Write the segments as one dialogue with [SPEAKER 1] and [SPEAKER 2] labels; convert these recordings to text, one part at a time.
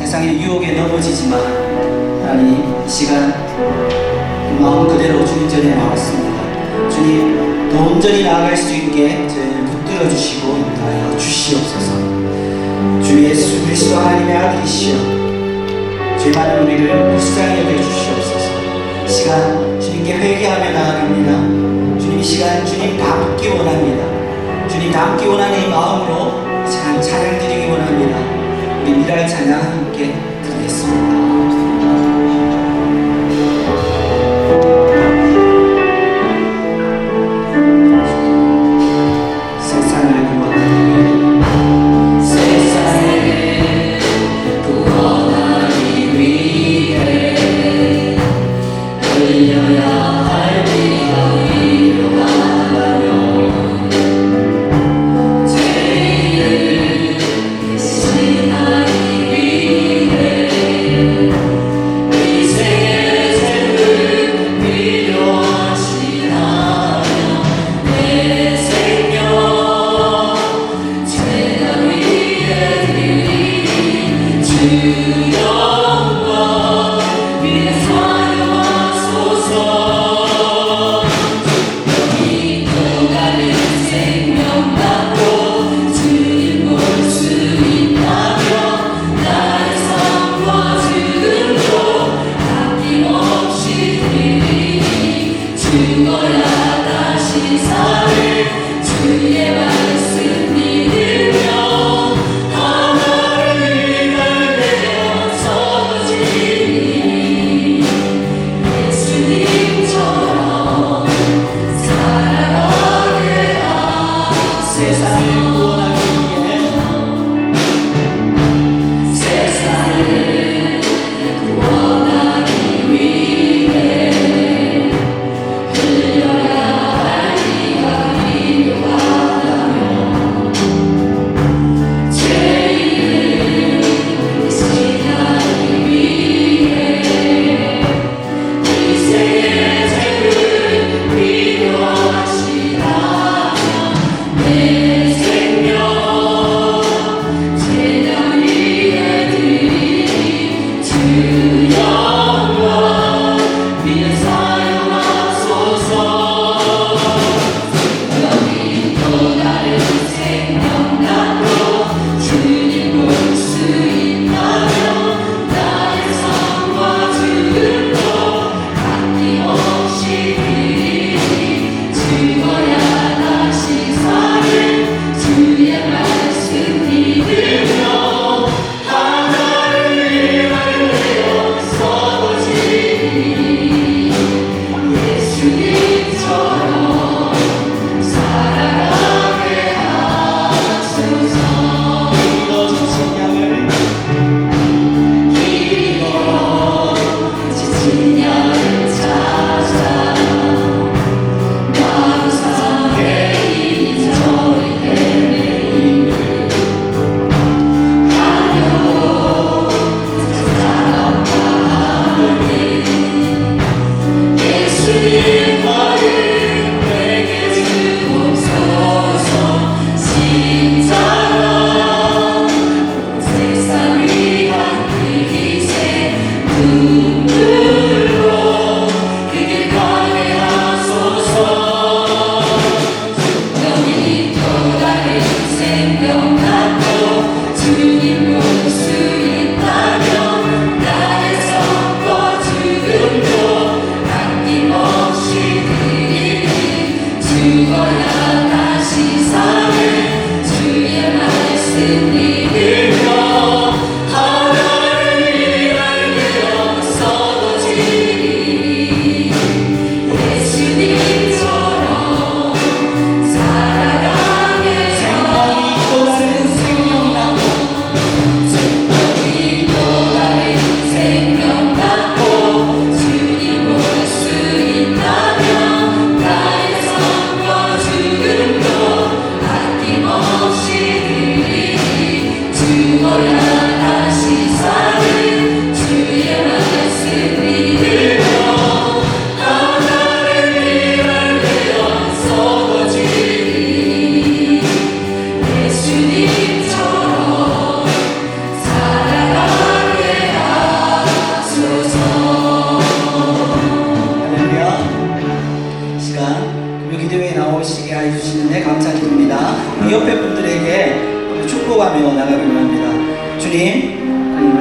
[SPEAKER 1] 세상의 유혹에 넘어지지만 하나님 이 시간 마음 그대로 주님 전에 나왔습니다. 주님 더 온전히 나아갈 수 있게 저희를 붙들어 주시고 인도하여 주시옵소서. 주 예수 그리스도 하나님의 아들이시여 죄 많은 우리를 불쌍히 여겨 주시옵소서. 이 시간 주님께 회개하며 나아갑니다. 주님 이 시간 주님 닮기 원합니다. 주님 닮기 원하는 이 마음으로 이 시간 찬양 드리기 원합니다. 우리 미랄 찬양 함께 드리겠습니다.
[SPEAKER 2] 주의 말씀 믿으며 하나를 내려서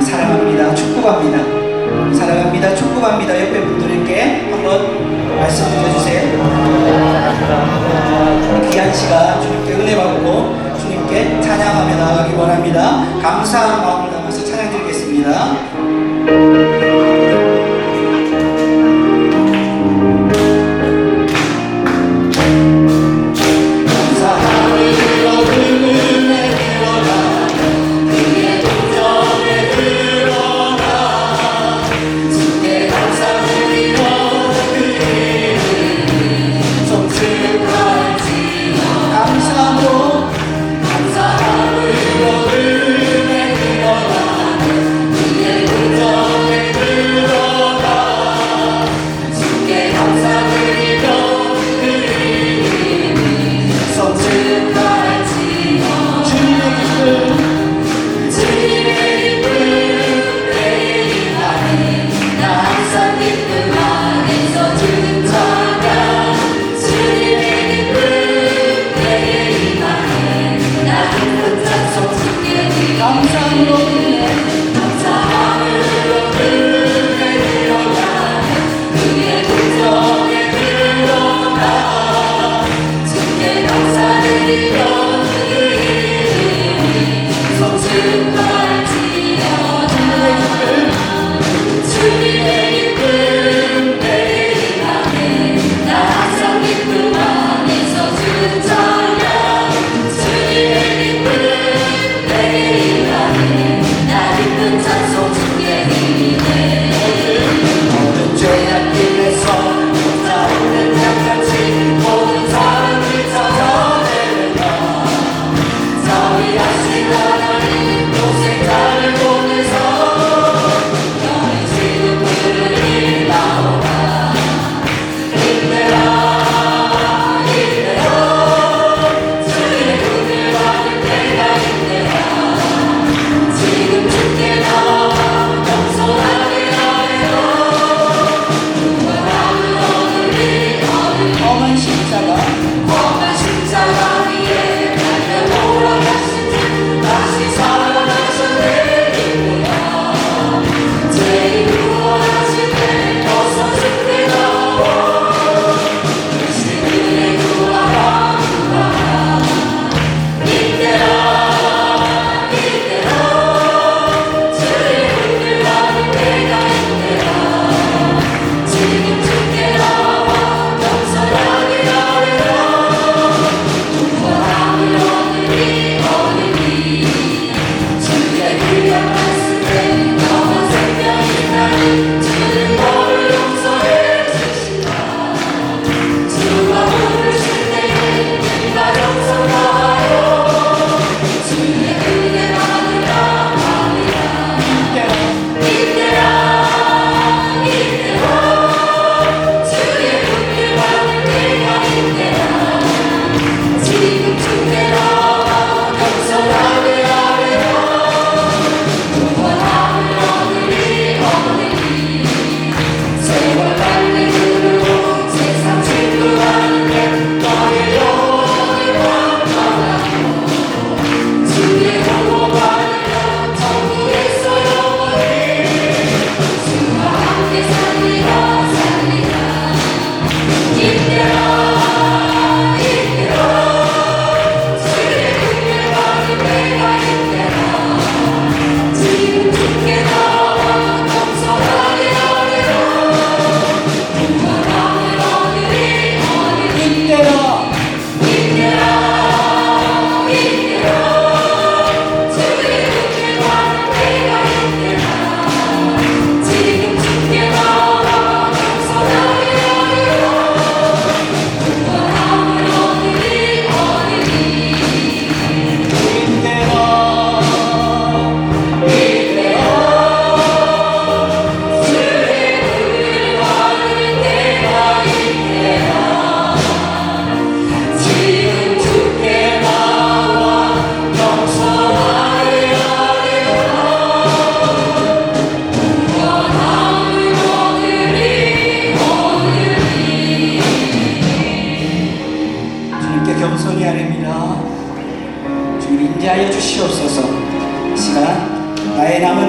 [SPEAKER 1] 사랑합니다. 축복합니다. 사랑합니다. 축복합니다. 옆에 분들에게 한번 말씀 드려주세요. 귀한 시간 주님께 은혜 받고 주님께 찬양하며 나가기 원합니다. 감사한 마음을 담아서 찬양 드리겠습니다.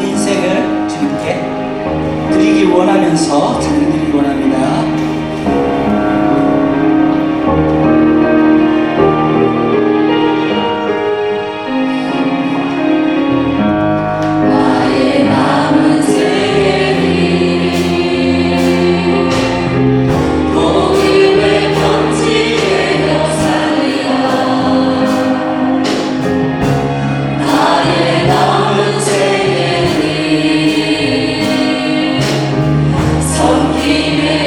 [SPEAKER 1] 인생을 주님께 드리기 원하면서 찬양드리기 원합니다.
[SPEAKER 2] 섬김에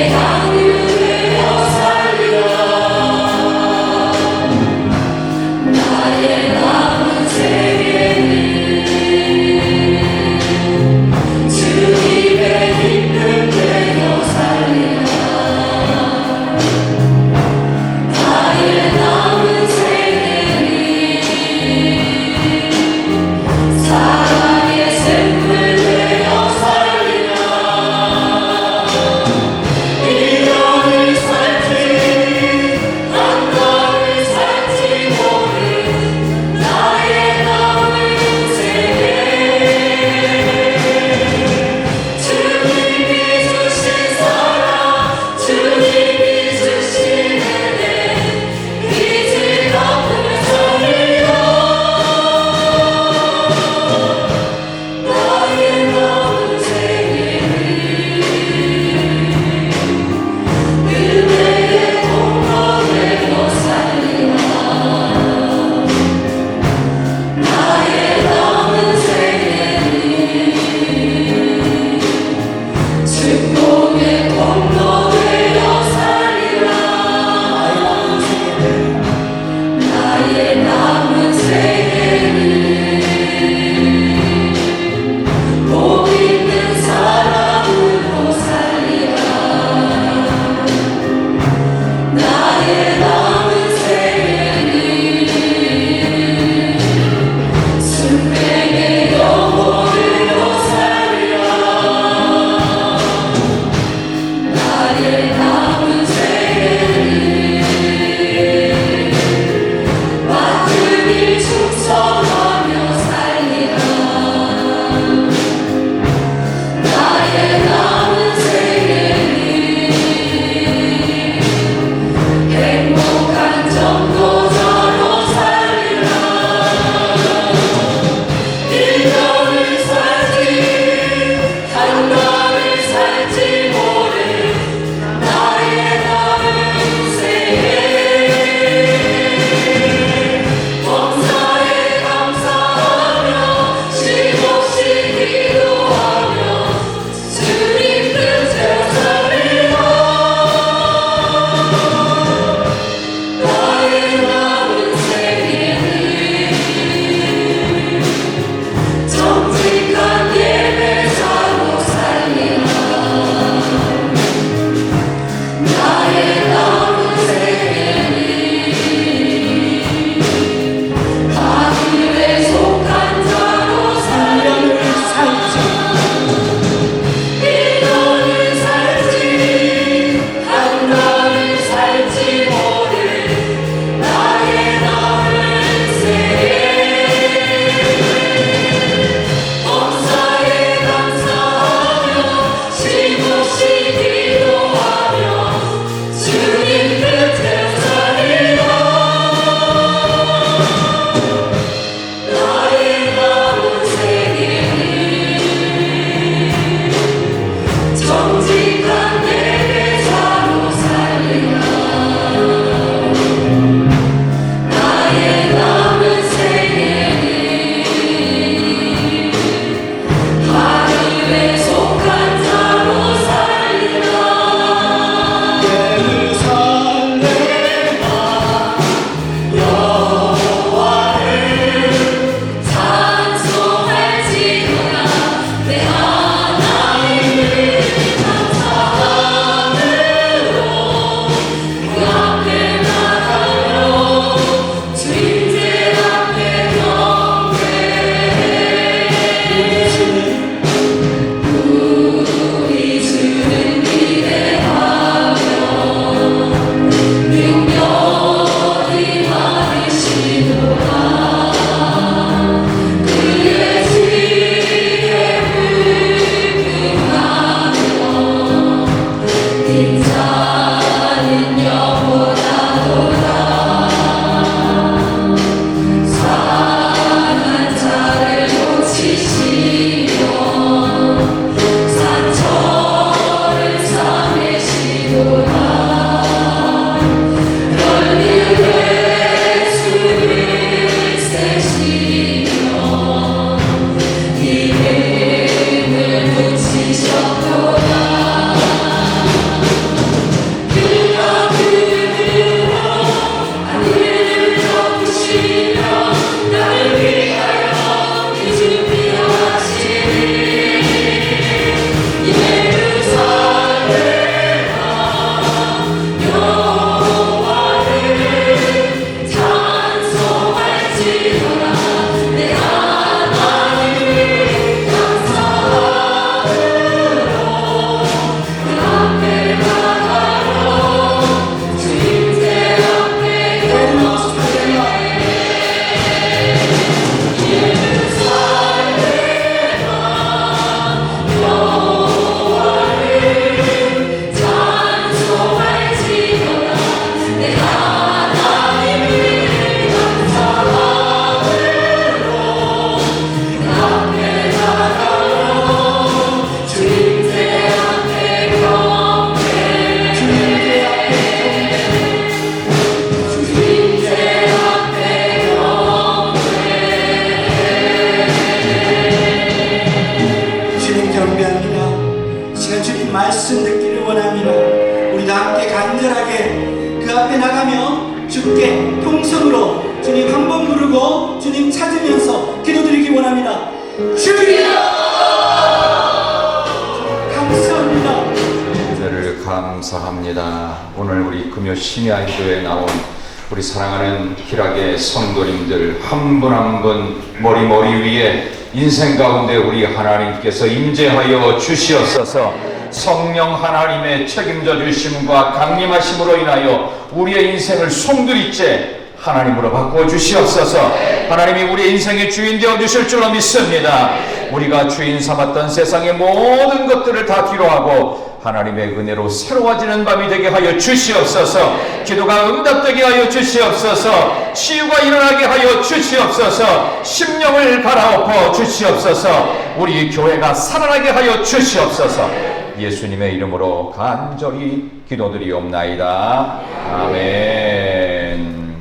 [SPEAKER 1] 예배합니다. 이 시간 주님 말씀 듣기를 원합니다. 우리 다 함께 간절하게 그 앞에 나가며 주께 통성으로 주님 한 번 부르고 주님 찾으면서 기도드리기 원합니다. 주여 감사합니다.
[SPEAKER 2] 주를 감사합니다. 오늘 우리 금요 심야 기도에 나온 우리 사랑하는 희락의 성도님들 한 분 한 분 머리 위에 인생 가운데 우리 하나님께서 임재하여 주시옵소서. 성령 하나님의 책임져 주심과 강림하심으로 인하여 우리의 인생을 송두리째 하나님으로 바꾸어 주시옵소서. 하나님이 우리의 인생의 주인 되어 주실 줄로 믿습니다. 우리가 주인 삼았던 세상의 모든 것들을 다 뒤로하고 하나님의 은혜로 새로워지는 밤이 되게 하여 주시옵소서. 기도가 응답되게 하여 주시옵소서. 치유가 일어나게 하여 주시옵소서. 심령을 갈아엎어 주시옵소서. 우리 교회가 살아나게 하여 주시옵소서. 예수님의 이름으로 간절히 기도드리옵나이다. 아멘.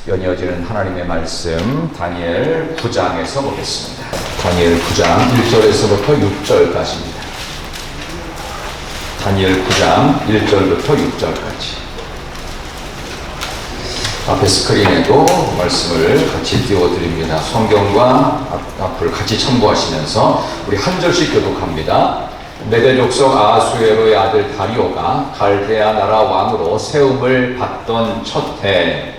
[SPEAKER 2] 연이어지는 하나님의 말씀 다니엘 9장에서 보겠습니다. 다니엘 9장 1절에서부터 6절까지입니다. 다니엘 9장 1절부터 6절까지. 앞에 스크린에도 말씀을 같이 띄워드립니다. 성경과 앞을 같이 참고하시면서 우리 한 절씩 교독합니다. 메대 족속 아하수에로의 아들 다리오가 갈대아 나라 왕으로 세움을 받던 첫 해,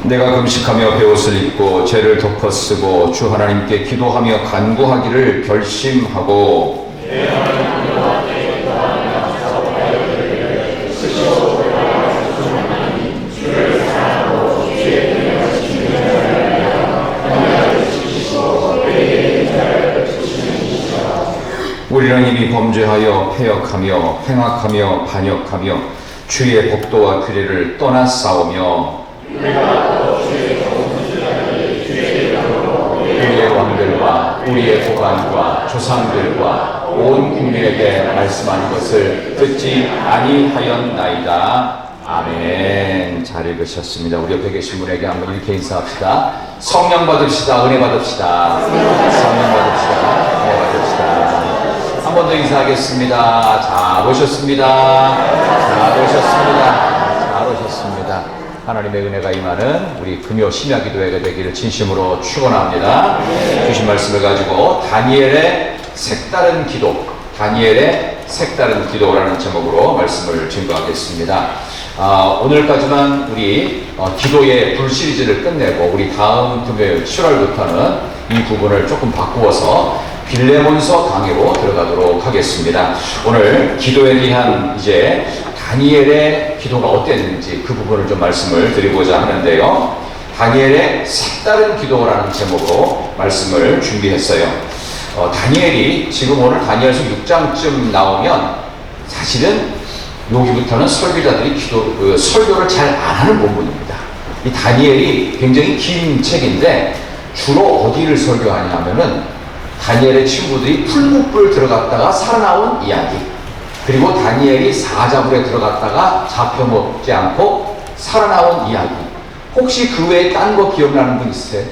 [SPEAKER 2] 내가 금식하며 베옷을 입고 죄를 덮어 쓰고 주 하나님께 기도하며 간구하기를 결심하고 우리는 이미 범죄하여 패역하며 횡악하며 반역하며 주의 법도와 규례를 떠나 싸우며 우리의 왕들과 우리의 고관과 조상들과 온 국민에게 말씀한 것을 듣지 아니하였나이다. 아멘. 잘 읽으셨습니다. 우리 옆에 계신 분에게 한번 이렇게 인사합시다. 성령 받읍시다. 은혜 받읍시다. 성령 받읍시다. 은혜 받읍시다. 한 번 더 인사하겠습니다. 잘 오셨습니다. 잘 오셨습니다. 잘 오셨습니다. 하나님의 은혜가 임하는 우리 금요 심야 기도회가 되기를 진심으로 축원합니다. 주신 말씀을 가지고 다니엘의 색다른 기도, 다니엘의 색다른 기도라는 제목으로 말씀을 증거하겠습니다. 오늘까지만 우리 기도의 불 시리즈를 끝내고 우리 다음 금요일 7월부터는 이 부분을 조금 바꾸어서 빌레몬서 강의로 들어가도록 하겠습니다. 오늘 기도에 대한 이제 다니엘의 기도가 어땠는지 그 부분을 좀 말씀을 드리고자 하는데요. 다니엘의 색다른 기도라는 제목으로 말씀을 준비했어요. 다니엘이 지금 오늘 다니엘서 6장쯤 나오면 사실은 여기부터는 설교자들이 설교를 잘 안 하는 본문입니다. 이 다니엘이 굉장히 긴 책인데 주로 어디를 설교하냐 하면은 다니엘의 친구들이 풀무불 들어갔다가 살아나온 이야기, 그리고 다니엘이 사자굴에 들어갔다가 잡혀먹지 않고 살아나온 이야기. 혹시 그 외에 딴 거 기억나는 분 있으세요?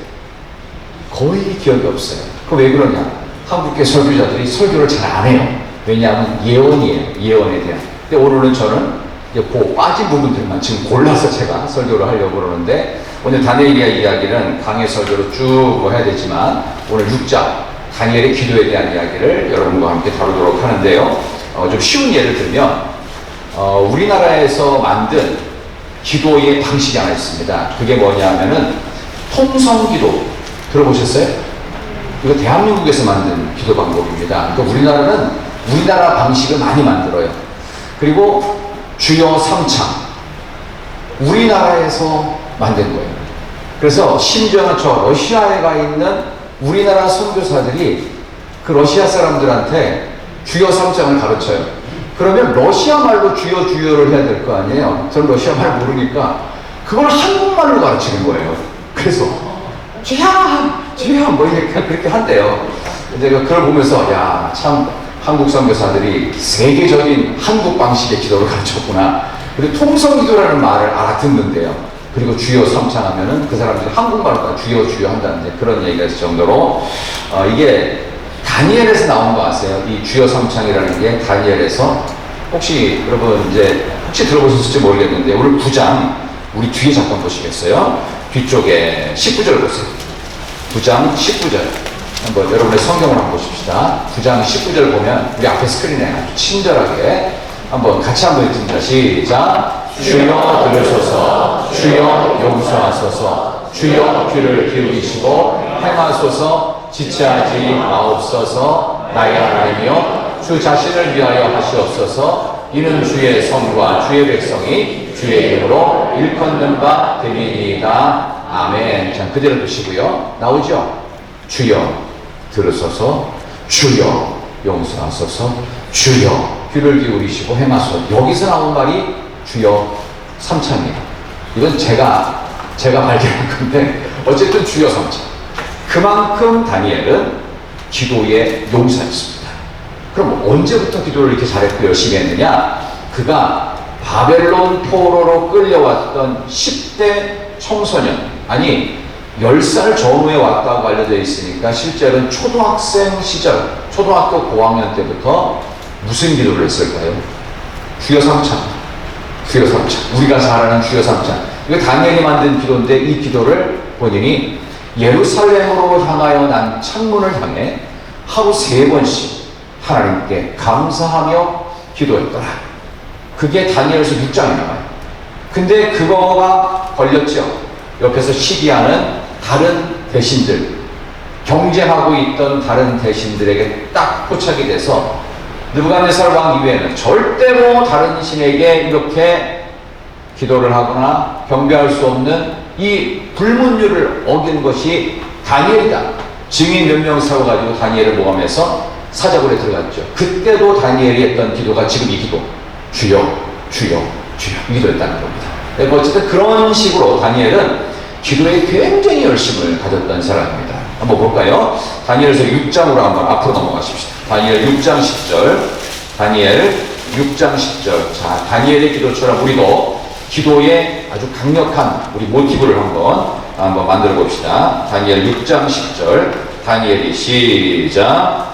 [SPEAKER 2] 거의 기억이 없어요. 그 왜 그러냐? 한국계 설교자들이 설교를 잘 안 해요. 왜냐하면 예언이에요. 예언에 대한. 근데 오늘은 저는 그 빠진 부분들만 지금 골라서 제가 설교를 하려고 그러는데, 오늘 다니엘의 이야기는 강의 설교로 쭉 해야 되지만 오늘 6장 다니엘의 기도에 대한 이야기를 여러분과 함께 다루도록 하는데요. 좀 쉬운 예를 들면 우리나라에서 만든 기도의 방식이 하나 있습니다. 그게 뭐냐 하면은 통성기도 들어보셨어요? 이거 대한민국에서 만든 기도 방법입니다. 그러니까 우리나라는 우리나라 방식을 많이 만들어요. 그리고 주여 삼창 우리나라에서 만든 거예요. 그래서 심지어는 저 러시아에 가 있는 우리나라 선교사들이 그 러시아 사람들한테 주여 삼창을 가르쳐요. 그러면 러시아 말로 주여 주여를 해야 될 거 아니에요. 전 러시아 말 모르니까 그걸 한국말로 가르치는 거예요. 그래서 주여 주여 뭐 이렇게 그렇게 한대요. 근데 그걸 보면서 야, 참 한국 선교사들이 세계적인 한국 방식의 기도를 가르쳤구나. 그리고 통성기도라는 말을 알아듣는데요. 그리고 주여 삼창하면은 그 사람들이 한국말로 주여 주여 한다는 그런 얘기가 있을 정도로 이게 다니엘에서 나온 거 아세요? 이 주여 삼창이라는 게 다니엘에서 혹시 여러분 이제 혹시 들어보셨을지 모르겠는데 오늘 9장 우리 뒤에 잠깐 보시겠어요? 뒤쪽에 19절 보세요. 9장 19절 한번 여러분의 성경을 한번 보십시다. 9장 19절 보면 우리 앞에 스크린에 아주 친절하게 한번 같이 한번 읽습니다. 시작. 주여 들으소서, 주여 용서하소서, 주여 귀를 기울이시고 행하소서, 지체하지 마옵소서. 나의 하나님이여 주 자신을 위하여 하시옵소서. 이는 주의 성과 주의 백성이 주의 이름으로 일컫는 바 되리이다. 아멘. 자, 그대로 두시고요. 나오죠? 주여 들으소서, 주여 용서하소서, 주여 귀를 기울이시고 행하소서. 여기서 나온 말이 주여 삼창입니다. 이건 제가 발견한 건데 어쨌든 주여 삼창. 그만큼 다니엘은 기도의 용사였습니다. 그럼 언제부터 기도를 이렇게 잘했고 열심히 했느냐? 그가 바벨론 포로로 끌려왔던 10대 청소년, 아니 10살 전후에 왔다고 알려져 있으니까 실제로는 초등학생 시절, 초등학교 고학년 때부터 무슨 기도를 했을까요? 주여 삼창, 주여 삼창. 우리가 잘 아는 주여 삼창. 이거 다니엘이 만든 기도인데 이 기도를 본인이 예루살렘으로 향하여 난 창문을 향해 하루 3번씩 하나님께 감사하며 기도했더라. 그게 다니엘서 6장에 나와요. 근데 그거가 걸렸죠. 옆에서 시기하는 다른 대신들, 경쟁하고 있던 다른 대신들에게 딱 포착이 돼서 느부갓네살 왕 이외에는 절대로 다른 신에게 이렇게 기도를 하거나 경배할 수 없는 이 불문율을 어긴 것이 다니엘이다. 증인 몇 명 세워가지고 다니엘을 모함해서 사자굴에 들어갔죠. 그때도 다니엘이 했던 기도가 지금 이 기도. 주여, 주여, 주여. 이 기도였다는 겁니다. 어쨌든 그런 식으로 다니엘은 기도에 굉장히 열심을 가졌던 사람입니다. 한번 볼까요? 다니엘서 6장으로 한번 앞으로 넘어가십시다. 다니엘 6장 10절. 다니엘 6장 10절. 자, 다니엘의 기도처럼 우리도 기도에 아주 강력한 우리 모티브를 한번 만들어 봅시다. 다니엘 6장 10절. 다니엘이 시작.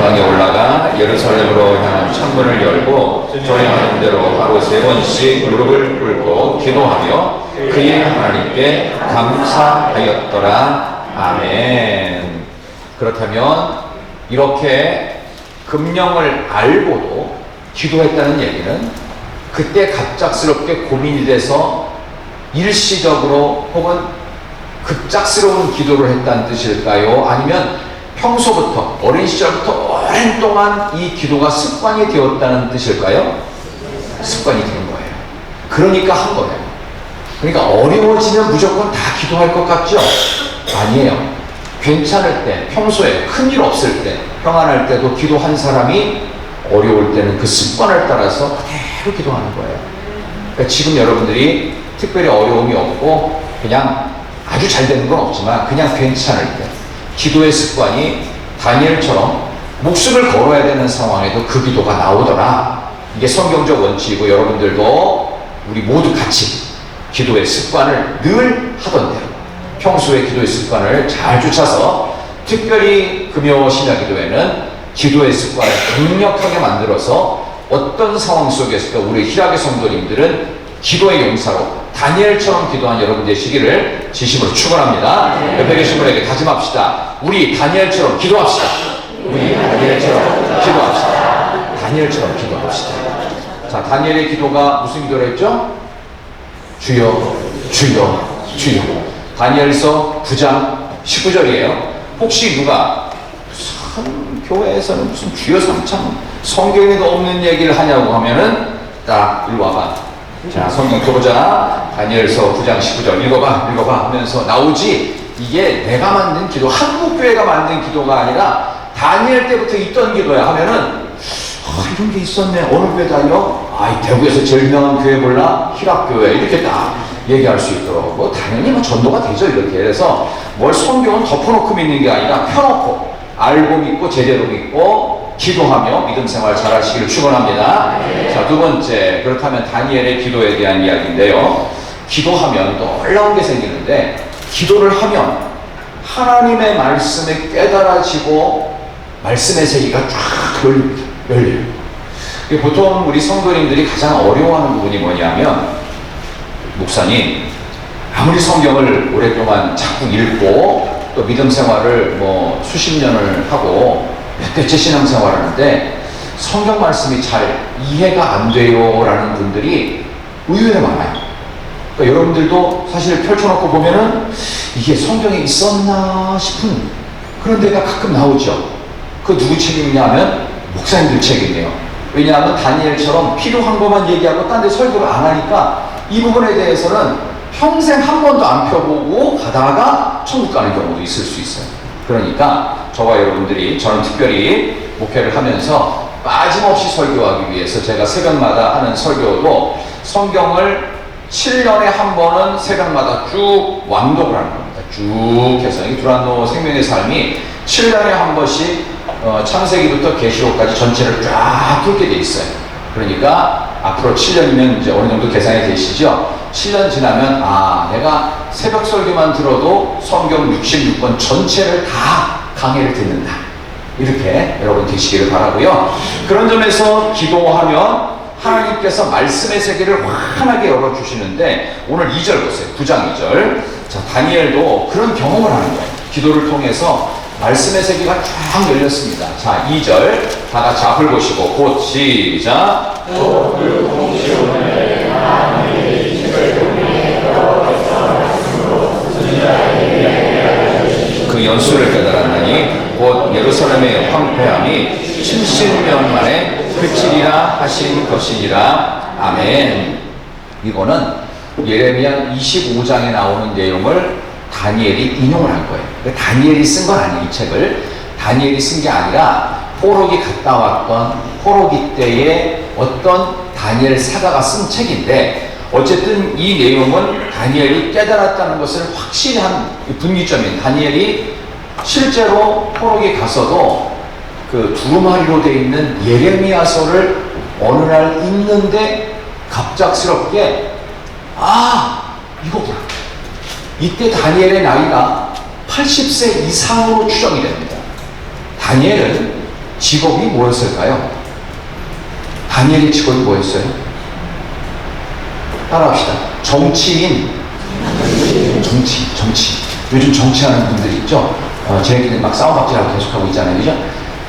[SPEAKER 2] 강에 올라가 예루살렘으로 향한 창문을 열고 저행하는 대로 하루 3번씩 무릎을 꿇고 기도하며 그의 하나님께 감사하였더라. 아멘. 그렇다면 이렇게 금령을 알고도 기도했다는 얘기는 그때 갑작스럽게 고민이 돼서 일시적으로 혹은 급작스러운 기도를 했다는 뜻일까요? 아니면 평소부터 어린 시절부터 오랜 동안 이 기도가 습관이 되었다는 뜻일까요? 습관이 된 거예요. 그러니까 한 거예요. 그러니까 어려워지면 무조건 다 기도할 것 같죠? 아니에요. 괜찮을 때, 평소에 큰일 없을 때, 평안할 때도 기도한 사람이 어려울 때는 그 습관을 따라서 그대로 기도하는 거예요. 그러니까 지금 여러분들이 특별히 어려움이 없고 그냥 아주 잘 되는 건 없지만 그냥 괜찮을 때 기도의 습관이 다니엘처럼 목숨을 걸어야 되는 상황에도 그 기도가 나오더라. 이게 성경적 원칙이고 여러분들도 우리 모두 같이 기도의 습관을 늘 하던 대로 평소에 기도의 습관을 잘 쫓아서 특별히 금요 신약 기도에는 기도의 습관을 강력하게 만들어서 어떤 상황 속에서도 우리 희락의 성도님들은 기도의 용사로 다니엘처럼 기도한 여러분 되시기를 진심으로 축원합니다. 옆에 계신 분에게 다짐합시다. 우리 다니엘처럼 기도합시다. 우리 다니엘처럼 기도합시다. 다니엘처럼 기도합시다. 자, 다니엘의 기도가 무슨 기도를 했죠? 주여, 주여, 주여. 다니엘서 9장 19절이에요. 혹시 누가 무슨 교회에서는 무슨 주여 삼창 성경에도 없는 얘기를 하냐고 하면은 딱 일로 와봐. 자, 성경 펴보자. 다니엘서 9장 19절 읽어봐 하면서 나오지. 이게 내가 만든 기도, 한국교회가 만든 기도가 아니라 다니엘 때부터 있던 기도야 하면은 이런 게 있었네. 어느 교회 다녀? 이 대구에서 제일 유명한 교회 몰라? 희락교회. 이렇게 딱 얘기할 수 있도록 뭐 당연히 뭐 전도가 되죠. 이렇게. 그래서 뭘 성경은 덮어놓고 믿는 게 아니라 펴놓고 알고 믿고 제대로 믿고 기도하며 믿음 생활 잘 하시기를 축원합니다. 자, 두 번째, 그렇다면 다니엘의 기도에 대한 이야기인데요. 기도하면 또 놀라운 게 생기는데, 기도를 하면 하나님의 말씀에 깨달아지고 말씀의 세계가 쫙 열려요. 보통 우리 성도님들이 가장 어려워하는 부분이 뭐냐면, 목사님 아무리 성경을 오랫동안 자꾸 읽고 또 믿음 생활을 뭐 수십 년을 하고 몇 대째 신앙생활을 하는데 성경 말씀이 잘 이해가 안 돼요 라는 분들이 의외로 많아요. 그러니까 여러분들도 사실 펼쳐놓고 보면은 이게 성경에 있었나 싶은 그런 데가 가끔 나오죠. 그 누구 책임이냐 하면 목사님들 책임이에요. 왜냐하면 다니엘처럼 필요한 것만 얘기하고 딴 데 설교를 안 하니까 이 부분에 대해서는 평생 한 번도 안 펴보고 가다가 천국 가는 경우도 있을 수 있어요. 그러니까 저와 여러분들이, 저는 특별히 목회를 하면서 빠짐없이 설교하기 위해서 제가 새벽마다 하는 설교도 성경을 7년에 한 번은 새벽마다 쭉 완독을 하는 겁니다. 쭉 해서 이 두란노 생명의 삶이 7년에 한 번씩 창세기부터 계시록까지 전체를 쫙 뚫게 돼 있어요. 그러니까 앞으로 7년이면 이제 어느 정도 계산이 되시죠? 7년 지나면 내가 새벽 설교만 들어도 성경 66권 전체를 다 강해를 듣는다. 이렇게 여러분 되시기를 바라고요. 그런 점에서 기도하면 하나님께서 말씀의 세계를 환하게 열어주시는데, 오늘 2절 보세요. 9장 2절. 자, 다니엘도 그런 경험을 하는 거예요. 기도를 통해서 말씀의 세계가 쫙 열렸습니다. 자, 2절 다 같이 앞을 보시고 곧 시작. 그 연수를 깨달았나니 곧 예루살렘의 황폐함이 70년 만에 그치리라 하신 것이니라. 아멘. 이거는 예레미야 25장에 나오는 내용을 다니엘이 인용을 한 거예요. 다니엘이 쓴 건 아니에요. 이 책을 다니엘이 쓴 게 아니라 포로기 갔다 왔던 포로기 때의 어떤 다니엘 사가가 쓴 책인데, 어쨌든 이 내용은 다니엘이 깨달았다는 것을 확실히 한 분기점인, 다니엘이 실제로 포로기 가서도 그 두루마리로 되어 있는 예레미야서를 어느 날 읽는데 갑작스럽게 이거구나. 이때 다니엘의 나이가 80세 이상으로 추정이 됩니다. 다니엘은 직업이 뭐였을까요? 다니엘의 직업이 뭐였어요? 따라합시다. 정치인. 요즘 정치하는 분들 있죠? 쟤네끼리 막 싸움박질하고 계속하고 있잖아요. 그죠?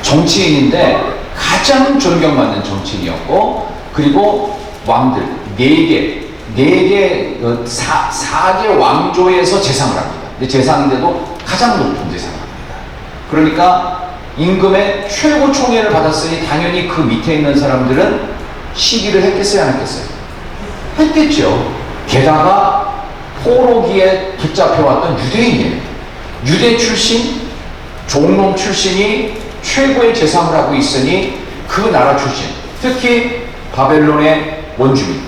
[SPEAKER 2] 정치인인데 가장 존경받는 정치인이었고, 그리고 왕들 4개 왕조에서 재상을 합니다. 근데 재상인데도 가장 높은 재상을 합니다. 그러니까 임금의 최고 총애를 받았으니 당연히 그 밑에 있는 사람들은 시기를 했겠어요, 안 했겠어요? 했겠죠. 게다가 포로기에 붙잡혀왔던 유대인이에요. 유대 출신, 종놈 출신이 최고의 재상을 하고 있으니 그 나라 출신, 특히 바벨론의 원주민,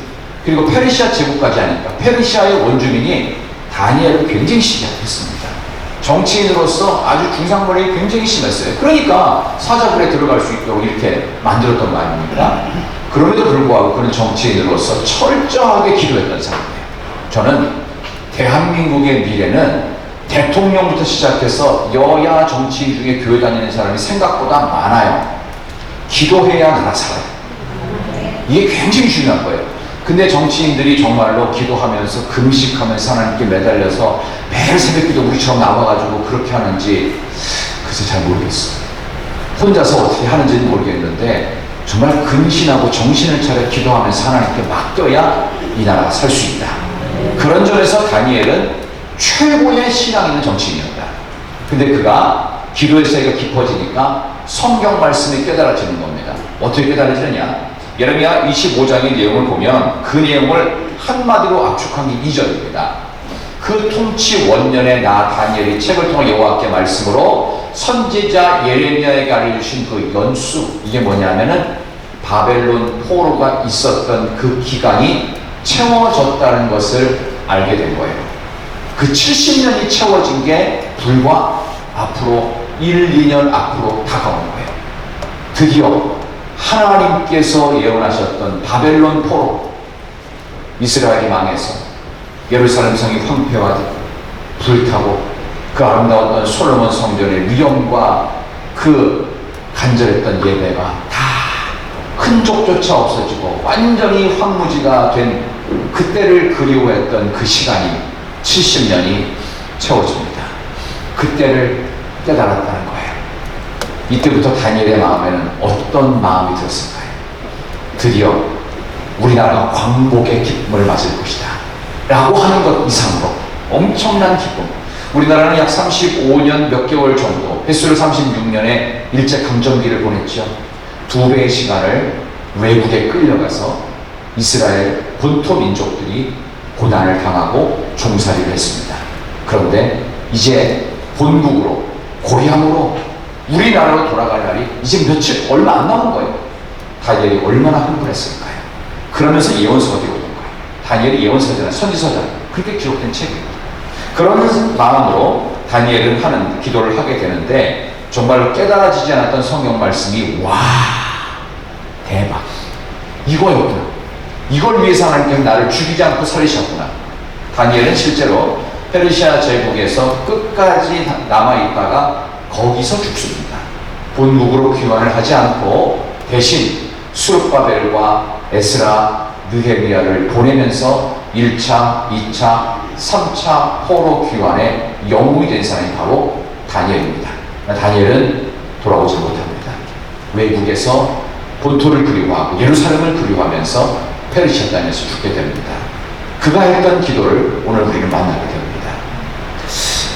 [SPEAKER 2] 그리고 페르시아 제국까지 하니까 페르시아의 원주민이 다니엘을 굉장히 시기했습니다. 정치인으로서 아주 중상머리가 굉장히 심했어요. 그러니까 사자굴에 들어갈 수 있도록 이렇게 만들었던 거 아닙니까? 그럼에도 불구하고 그는 정치인으로서 철저하게 기도했던 사람이에요. 저는 대한민국의 미래는 대통령부터 시작해서 여야 정치인 중에 교회 다니는 사람이 생각보다 많아요. 기도해야 나라 살아요. 이게 굉장히 중요한 거예요. 근데 정치인들이 정말로 기도하면서 금식하면서 하나님께 매달려서 매일 새벽기도 우리처럼 나와가지고 그렇게 하는지 글쎄 잘 모르겠어요. 혼자서 어떻게 하는지는 모르겠는데 정말 근신하고 정신을 차려 기도하면서 하나님께 맡겨야 이 나라가 살 수 있다. 그런 점에서 다니엘은 최고의 신앙 있는 정치인이었다. 근데 그가 기도의 세계가 깊어지니까 성경 말씀이 깨달아지는 겁니다. 어떻게 깨달아지느냐? 예레미야 25장의 내용을 보면 그 내용을 한마디로 압축한 게 2절입니다. 그 통치 원년에 나 다니엘이 책을 통해 여호와께 말씀으로 선지자 예레미야에게 알려주신 그 연수, 이게 뭐냐면은 바벨론 포로가 있었던 그 기간이 채워졌다는 것을 알게 된 거예요. 그 70년이 채워진 게 불과 앞으로 1, 2년 앞으로 다가온 거예요. 드디어 하나님께서 예언하셨던 바벨론 포로, 이스라엘이 망해서 예루살렘 성이 황폐화되고 불타고 그 아름다웠던 솔로몬 성전의 위엄과 그 간절했던 예배가 다 흔적조차 없어지고 완전히 황무지가 된 그때를 그리워했던 그 시간이 70년이 채워집니다. 그때를 깨달았다는 거예요. 이때부터 다니엘의 마음에는 어떤 마음이 들었을까요? 드디어 우리나라가 광복의 기쁨을 맞을 것이다 라고 하는 것 이상으로 엄청난 기쁨. 우리나라는 약 35년 몇 개월 정도, 횟수를 36년에 일제강점기를 보냈죠. 2배의 시간을 외국에 끌려가서 이스라엘 본토 민족들이 고난을 당하고 종살이를 했습니다. 그런데 이제 본국으로, 고향으로, 우리나라로 돌아갈 날이 이제 며칠 얼마 안 남은 거예요. 다니엘이 얼마나 흥분했을까요? 그러면서 예언서가 되어온 거예요. 다니엘이 예언서잖아요. 선지서잖아요. 그렇게 기록된 책입니다. 그런 마음으로 다니엘은 하는 기도를 하게 되는데 정말로 깨달아지지 않았던 성경 말씀이 와, 대박, 이거였구나. 이걸 위해서 하나님께서 나를 죽이지 않고 살리셨구나. 다니엘은 실제로 페르시아 제국에서 끝까지 남아있다가 거기서 죽습니다. 본국으로 귀환을 하지 않고 대신 수르바벨과 에스라, 느헤미야를 보내면서 1차, 2차, 3차 포로 귀환의 영웅이 된 사람이 바로 다니엘입니다. 다니엘은 돌아오지 못합니다. 외국에서 본토를 그리워하고 예루살렘을 그리워하면서 페르시아 땅에서 죽게 됩니다. 그가 했던 기도를 오늘 우리는 만나게 됩니다.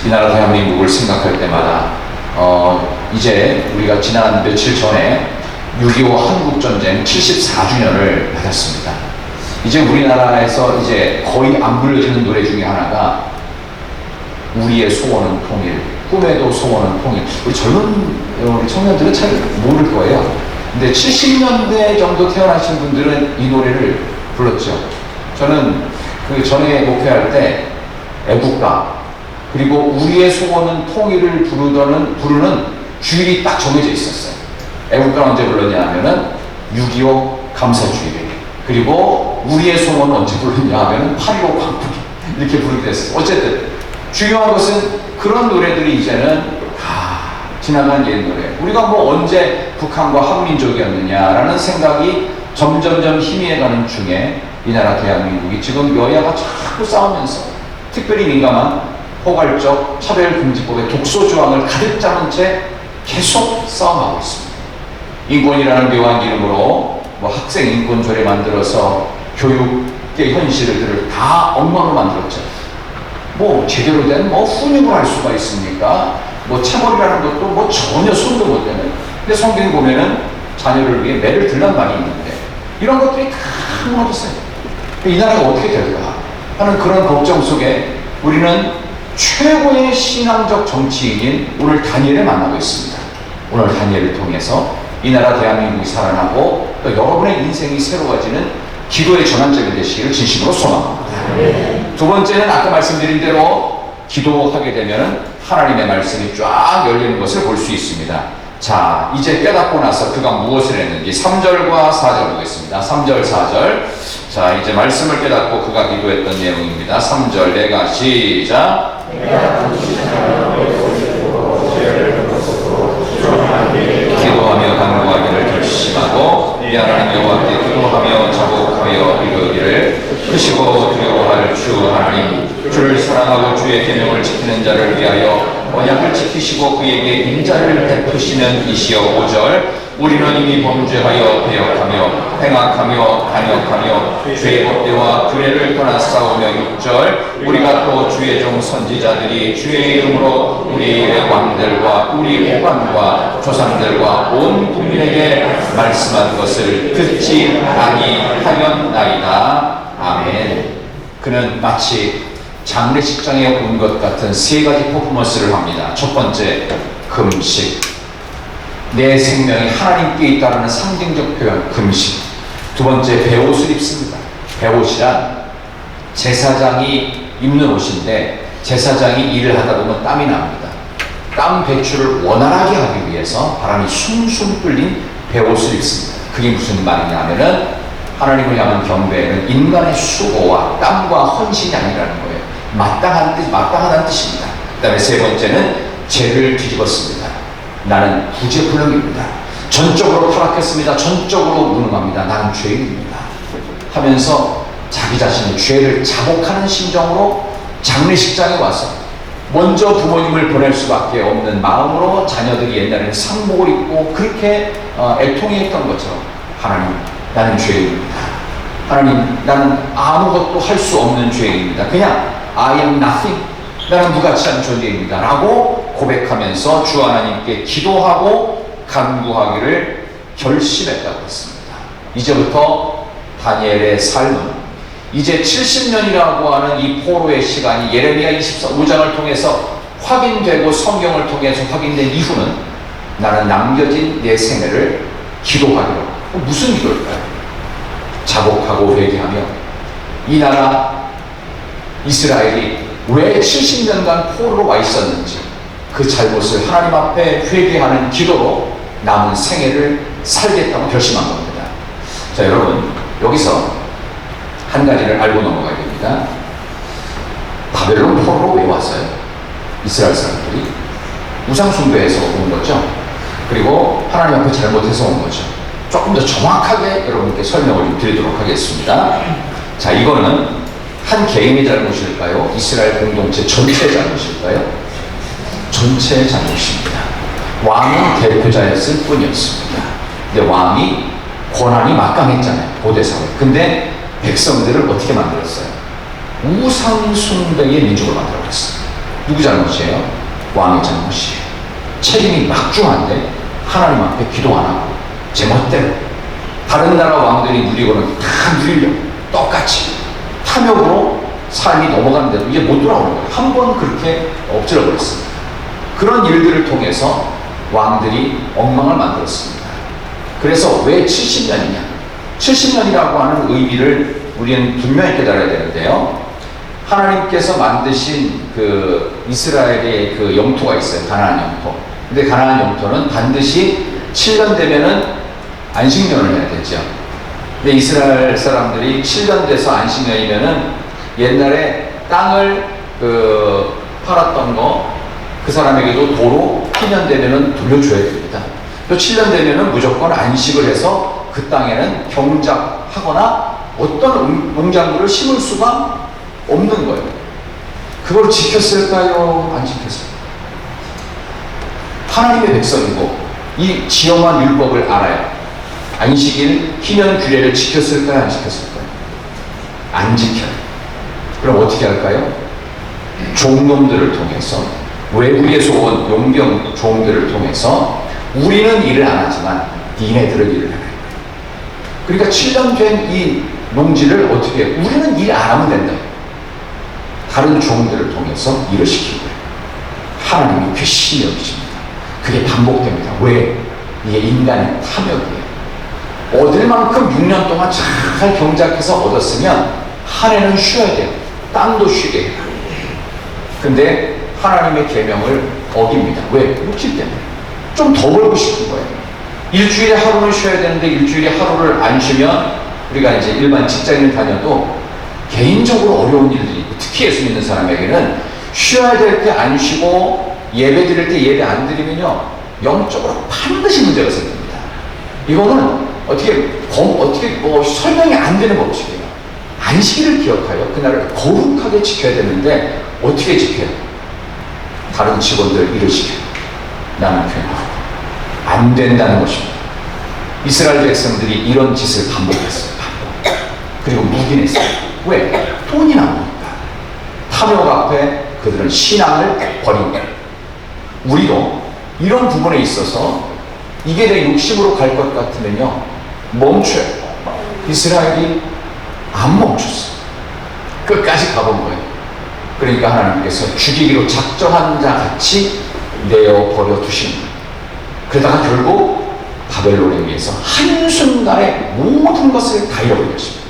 [SPEAKER 2] 이 나라 대한민국을 생각할 때마다 이제 우리가 지난 며칠 전에 6.25 한국전쟁 74주년을 맞았습니다. 이제 우리나라에서 이제 거의 안 불려지는 노래 중에 하나가 우리의 소원은 통일, 꿈에도 소원은 통일. 우리 젊은 우리 청년들은 잘 모를 거예요. 근데 70년대 정도 태어나신 분들은 이 노래를 불렀죠. 저는 그 전에 목회할 때 애국가 그리고 우리의 소원은 통일을 부르는 주일이 딱 정해져 있었어요. 애국가는 언제 불렀냐 하면은 6.25 감사주일, 그리고 우리의 소원은 언제 불렀냐 하면은 8.15 광복일, 이렇게 부르게 됐어요. 어쨌든 중요한 것은 그런 노래들이 이제는 다 지나간 옛 노래. 우리가 뭐 언제 북한과 한민족이었느냐라는 생각이 점점점 희미해가는 중에 이 나라 대한민국이 지금 여야가 자꾸 싸우면서 특별히 민감한 포괄적 차별금지법의 독소조항을 가득 짜는 채 계속 싸움하고 있습니다. 인권이라는 묘한 이름으로 뭐 학생 인권조례 만들어서 교육의 현실들을 다 엉망으로 만들었죠. 뭐 제대로 된 뭐 훈육을 할 수가 있습니까? 뭐 체벌이라는 것도 뭐 전혀 손도 못 대는. 근데 성경 보면은 자녀를 위해 매를 들란 말이 있는데 이런 것들이 다 무너졌어요. 이 나라가 어떻게 될까 하는 그런 걱정 속에 우리는 최고의 신앙적 정치인인 오늘 다니엘을 만나고 있습니다. 오늘 다니엘을 통해서 이 나라 대한민국이 살아나고 또 여러분의 인생이 새로워지는 기도의 전환점이 되시기를 진심으로 소망합니다. 두 번째는 아까 말씀드린 대로 기도하게 되면 하나님의 말씀이 쫙 열리는 것을 볼 수 있습니다. 자, 이제 깨닫고 나서 그가 무엇을 했는지 3절과 4절 보겠습니다. 3절, 4절. 자, 이제 말씀을 깨닫고 그가 기도했던 내용입니다. 3절 내가 시작. 기도하며 간구하기를 결심하고 하나님 여호와께 기도하며 자복하여 이르기를 크시고 두려워할 주 하나님, 주를 사랑하고 주의 계명을 지키는 자를 위하여 언약을 지키시고 그에게 인자를 베푸시는 이시여. 5절 우리는 이미 범죄하여 배역하며 행악하며 반역하며 죄의 법대와 규례를 떠나 싸우며. 6절 우리가 또 주의 종 선지자들이 주의 이름으로 우리의 왕들과 우리 고관과 조상들과 온 국민에게 말씀한 것을 듣지 아니하였나이다. 아멘. 그는 마치 장례식장에 온 것 같은 세 가지 퍼포먼스를 합니다. 첫 번째, 금식. 내 생명이 하나님께 있다는 상징적 표현, 금식. 두 번째, 베옷을 입습니다. 베옷이란 제사장이 입는 옷인데 제사장이 일을 하다 보면 땀이 납니다. 땀 배출을 원활하게 하기 위해서 바람이 숭숭 뚫린 베옷을 입습니다. 그게 무슨 말이냐 하면은 하나님을 향한 경배는 인간의 수고와 땀과 헌신이 아니라는 거예요. 마땅하다는 뜻입니다. 그 다음에 세 번째는 죄를 뒤집었습니다. 나는 부재불능입니다. 전적으로 타락했습니다. 전적으로 무능합니다. 나는 죄인입니다. 하면서 자기 자신의 죄를 자복하는 심정으로 장례식장에 와서 먼저 부모님을 보낼 수밖에 없는 마음으로 자녀들이 옛날에는 상복을 입고 그렇게 애통해했던 것처럼 하나님, 나는 죄인입니다. 하나님, 나는 아무것도 할 수 없는 죄인입니다. 그냥 I am nothing. 나는 무가치한 존재입니다. 라고 고백하면서 주 하나님께 기도하고 간구하기를 결심했다고 했습니다. 이제부터 다니엘의 삶은 이제 70년이라고 하는 이 포로의 시간이 예레미야 25장을 통해서 확인되고 성경을 통해서 확인된 이후는 나는 남겨진 내 생애를 기도하기로. 무슨 기도일까요? 자복하고 회개하며 이 나라 이스라엘이 왜 70년간 포로로 와 있었는지 그 잘못을 하나님 앞에 회개하는 기도로 남은 생애를 살겠다고 결심한 겁니다. 자, 여러분, 여기서 한 가지를 알고 넘어가야 됩니다. 바벨론 포로로 왜 왔어요? 이스라엘 사람들이 우상숭배해서 온 거죠. 그리고 하나님 앞에 잘못해서 온 거죠. 조금 더 정확하게 여러분께 설명을 드리도록 하겠습니다. 자, 이거는 한 개인의 잘못일까요? 이스라엘 공동체 전체의 잘못일까요? 전체의 잘못입니다. 왕은 대표자였을 뿐이었습니다. 근데 왕이 권한이 막강했잖아요. 고대사회. 근데 백성들을 어떻게 만들었어요? 우상숭배의 민족을 만들어버렸어요. 누구 잘못이에요? 왕의 잘못이에요. 책임이 막중한데 하나님 앞에 기도 안 하고 제멋대로 다른 나라 왕들이 누리고는 다 누리려고 똑같이 탐욕으로 삶이 넘어가는데도 이제 못 돌아오는 거예요. 한 번 그렇게 엎질러버렸습니다. 그런 일들을 통해서 왕들이 엉망을 만들었습니다. 그래서 왜 70년이냐? 70년이라고 하는 의미를 우리는 분명히 깨달아야 되는데요. 하나님께서 만드신 그 이스라엘의 그 영토가 있어요. 가나안 영토. 근데 가나안 영토는 반드시 7년 되면은 안식년을 해야 되죠. 근데 이스라엘 사람들이 7년 돼서 안식년이면은 옛날에 땅을 팔았던 거 그 사람에게도 도로 7년 되면은 돌려줘야 됩니다. 또 7년 되면은 무조건 안식을 해서 그 땅에는 경작하거나 어떤 농작물을 심을 수가 없는 거예요. 그걸 지켰을까요? 안 지켰을까요? 하나님의 백성이고 이 지엄한 율법을 알아요. 안식일, 희년 규례를 지켰을까요? 안 지켰을까요? 안 지켜요. 그럼 어떻게 할까요? 종놈들을 통해서, 외국에서 온 용병 종들을 통해서 우리는 일을 안 하지만 니네들은 일을 해요. 그러니까 7년 된 이 농지를 어떻게 해요? 우리는 일 안 하면 된다. 다른 종들을 통해서 일을 시키는 거예요. 하나님이 괘씸히 여기십니다. 그게 반복됩니다. 왜? 이게 인간의 탐욕이에요. 얻을 만큼 6년 동안 잘 경작해서 얻었으면 한 해는 쉬어야 돼요. 땅도 쉬게 해요. 근데 하나님의 계명을 어깁니다. 왜? 육질 때문에. 좀 더 벌고 싶은 거예요. 일주일에 하루는 쉬어야 되는데 일주일에 하루를 안 쉬면 우리가 이제 일반 직장을 다녀도 개인적으로 어려운 일들이 있고 특히 예수 믿는 사람에게는 쉬어야 될 때 안 쉬고 예배 드릴 때 예배 안 드리면요 영적으로 반드시 문제가 생깁니다. 이거는 어떻게 설명이 안 되는 법칙이에요. 안식일을 기억하여 그날을 거룩하게 지켜야 되는데 어떻게 지켜요? 다른 직원들 일을 시켜요. 나는 그냥 안 된다는 것입니다. 이스라엘 백성들이 이런 짓을 반복했어요. 그리고 묵인했어요. 왜? 돈이 나오니까. 탐욕 앞에 그들은 신앙을 버린 거예요. 우리도 이런 부분에 있어서 이게 내 욕심으로 갈 것 같으면요 멈춰요. 이스라엘이 안 멈췄어요. 끝까지 가본 거예요. 그러니까 하나님께서 죽이기로 작정한 자 같이 내어버려 두신 거예요. 그러다가 결국 바벨론에 의해서 한순간에 모든 것을 다 잃어버렸습니다.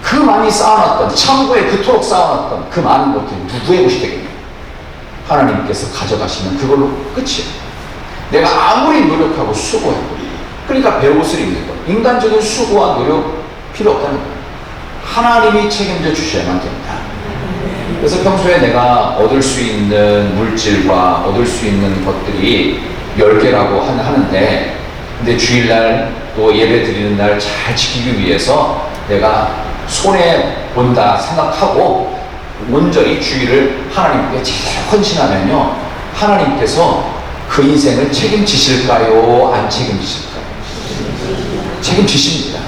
[SPEAKER 2] 그 많이 쌓아놨던, 창고에 그토록 쌓아놨던 그 많은 것들이 누구의 것이 되겠냐? 하나님께서 가져가시면 그걸로 끝이에요. 내가 아무리 노력하고 수고해도, 그러니까 배옷을 입는 것, 인간적인 수고와 노력 필요 없다는 거예요. 하나님이 책임져 주셔야만 됩니다. 그래서 평소에 내가 얻을 수 있는 물질과 얻을 수 있는 것들이 10개라고 하는데, 근데 주일날 또 예배 드리는 날 잘 지키기 위해서 내가 손해 본다 생각하고 온전히 주일을 하나님께 제대로 헌신하면요, 하나님께서 그 인생을 책임지실까요? 안 책임지실까요? 책임지십니다.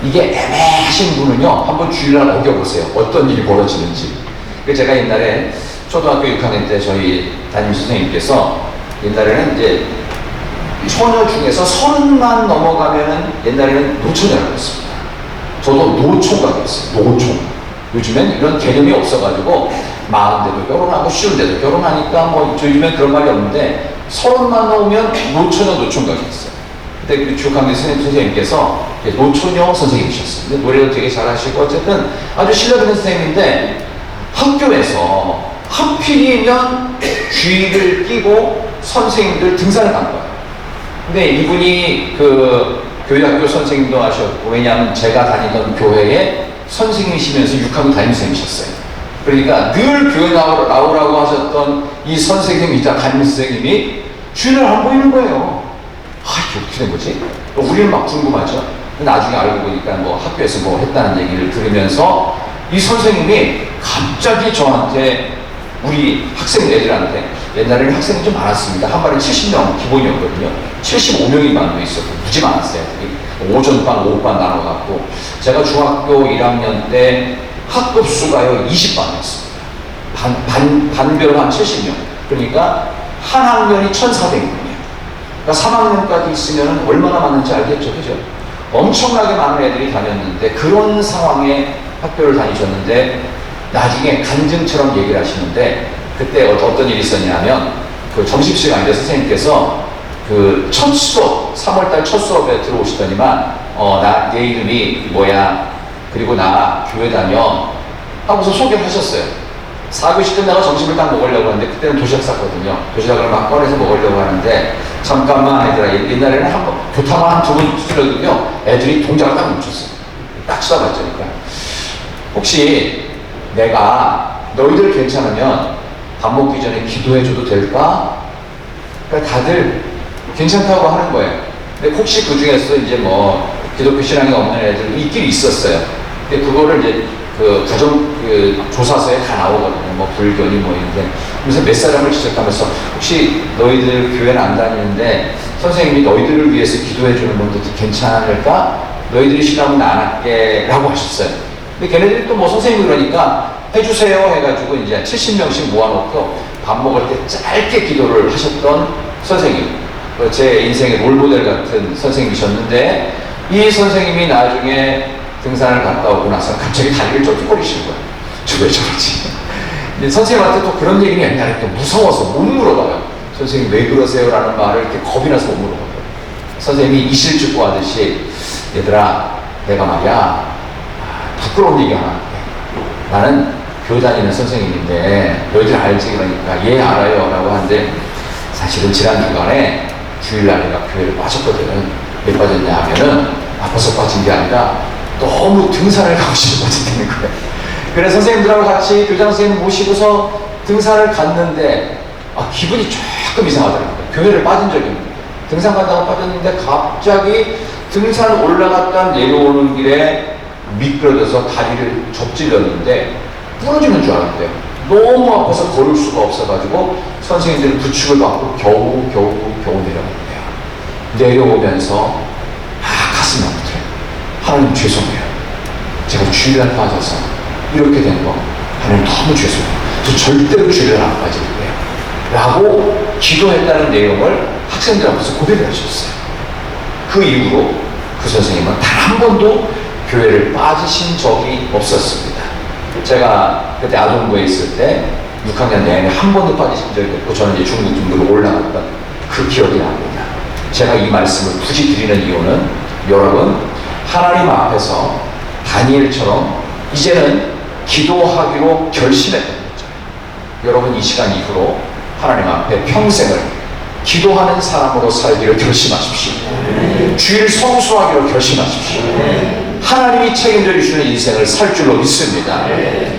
[SPEAKER 2] 이게 애매하신 분은요, 한번 주일날 어겨보세요. 어떤 일이 벌어지는지. 제가 옛날에 초등학교 6학년 때 저희 담임 선생님께서 옛날에는 이제 처녀 중에서 30만 넘어가면은 옛날에는 노처녀라고 했습니다. 저도 노총각이었어요. 노총. 요즘엔 이런 개념이 없어가지고 40대도 결혼하고 50대도 결혼하니까 뭐 요즘엔 그런 말이 없는데 30만 넘으면 노처녀 노총각이었어요. 그때 그 6학년 선생님께서 노처녀 선생님이셨어요. 근데 노래도 되게 잘하시고 어쨌든 아주 실력 있는 선생님인데 학교에서 하필이면 쥐를 끼고 선생님들 등산을 간 거예요. 근데 이분이 그 교회학교 선생님도 하셨고, 왜냐하면 제가 다니던 교회에 선생님이시면서 6학년 담임선생님이셨어요. 그러니까 늘 교회 나오라고 하셨던 이 선생님이자 담임선생님이 쥐를 안 보이는 거예요. 이게 어떻게 된 거지? 우리는 막 궁금하죠. 나중에 알고 보니까 뭐 학교에서 뭐 했다는 얘기를 들으면서 이 선생님이 갑자기 저한테, 우리 학생 애들한테, 옛날에는 학생이 좀 많았습니다. 한 반에 70명 기본이었거든요. 75명이 반도 있었고 무지 많았어요. 오전반, 오후반 나눠갖고. 제가 중학교 1학년 때 학급 수가요 20반이었습니다. 반별로 한 70명. 그러니까 한 학년이 1,400명이에요. 그러니까 3학년까지 있으면 얼마나 많은지 알겠죠, 그죠? 엄청나게 많은 애들이 다녔는데, 그런 상황에 학교를 다니셨는데 나중에 간증처럼 얘기를 하시는데, 그때 어떤 일이 있었냐면 그 점심시간인데 선생님께서 그 첫 수업, 3월달 첫 수업에 들어오시더니만 내 이름이 뭐야, 그리고 나 교회 다녀 하고서 소개를 하셨어요. 4교시 끝나고 점심을 딱 먹으려고 하는데, 그때는 도시락 쌌거든요. 도시락을 막 꺼내서 먹으려고 하는데, 잠깐만 얘들아, 옛날에는 한번 교탕을 한 2번 쓰려도요 애들이 동작을 딱 멈췄어요. 딱 쳐다봤자니까. 혹시 내가 너희들 괜찮으면 밥 먹기 전에 기도해줘도 될까? 그러니까 다들 괜찮다고 하는 거예요. 근데 혹시 그 중에서 이제 뭐 기독교 신앙이 없는 애들 있긴 있었어요. 근데 그거를 이제 그 가정 그 조사서에 다 나오거든요. 뭐 불교니 뭐 이런데. 그래서 몇 사람을 지적하면서 혹시 너희들 교회는 안 다니는데 선생님이 너희들을 위해서 기도해주는 분도 괜찮을까? 너희들이 싫어하면 안 할게 라고 하셨어요. 근데 걔네들이 또 뭐 선생님이 그러니까 해주세요 해가지고 이제 70명씩 모아놓고 밥 먹을 때 짧게 기도를 하셨던 선생님, 제 인생의 롤모델 같은 선생님이셨는데, 이 선생님이 나중에 등산을 갔다 오고 나서 갑자기 다리를 쫄뚝거리시는 거예요. 저 왜 저러지? 선생님한테 또 그런 얘기는 옛날에 또 무서워서 못 물어봐요. 선생님 왜 그러세요? 라는 말을 이렇게 겁이 나서 못 물어봐요. 선생님이 이실직고 하듯이, 얘들아 내가 말이야 부끄러운 얘기 하나 할게. 나는 교회 다니는 선생님인데 너희들 알지? 그러니까 예 알아요 라고 하는데, 사실은 지난 주간에 주일날 내가 교회를 빠졌거든. 왜 빠졌냐 하면은 아파서 빠진 게 아니라 너무 등산을 가고 싶어 빠졌다는 거예요. 그래서 선생님들하고 같이 교장 선생님 모시고서 등산을 갔는데 기분이 조금 이상하더라고요. 교회를 빠진 적이 있는데 등산 간다고 빠졌는데 갑자기 등산 올라갔다 내려오는 길에 미끄러져서 다리를 접질렀는데 부러지는 줄 알았대요. 너무 아파서 걸을 수가 없어가지고 선생님들이 부축을 받고 겨우 내려갔대요. 내려오면서 가슴이 아프더래요. 하나님 죄송해요. 제가 주일날 빠져서 이렇게 된 거 하나님 너무 죄송해요. 저 절대로 주일날 안 빠질 거예요 라고 기도했다는 내용을 학생들 앞에서 고백을 하셨어요. 그 이후로 그 선생님은 단 한 번도 교회를 빠지신 적이 없었습니다. 제가 그때 아동부에 있을 때 6학년 내내 한 번도 빠지신 적이 없고, 저는 이제 중국 등급으로 올라갔던 그 기억이 납니다. 제가 이 말씀을 굳이 드리는 이유는, 여러분 하나님 앞에서 다니엘처럼 이제는 기도하기로 결심했던 거죠. 여러분 이 시간 이후로 하나님 앞에 평생을 기도하는 사람으로 살기를 결심하십시오. 주일 성수하기로 결심하십시오. 하나님이 책임져 주시는 인생을 살 줄로 믿습니다.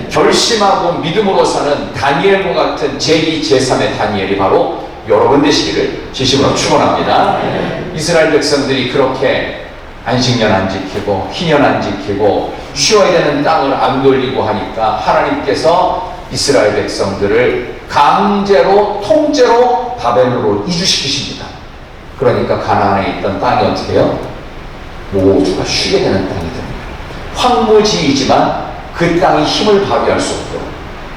[SPEAKER 2] 결심하고 믿음으로 사는 다니엘과 같은 제2, 제3의 다니엘이 바로 여러분 되시기를 진심으로 축원합니다. 이스라엘 백성들이 그렇게 안식년 안 지키고 희년 안 지키고 쉬어야 되는 땅을 안 돌리고 하니까 하나님께서 이스라엘 백성들을 강제로 통째로 바벨론으로 이주시키십니다. 그러니까 가나안에 있던 땅이 어떻게 해요? 모두가 쉬게 되는 땅이 됩니다. 황무지이지만 그 땅이 힘을 발휘할 수 없도록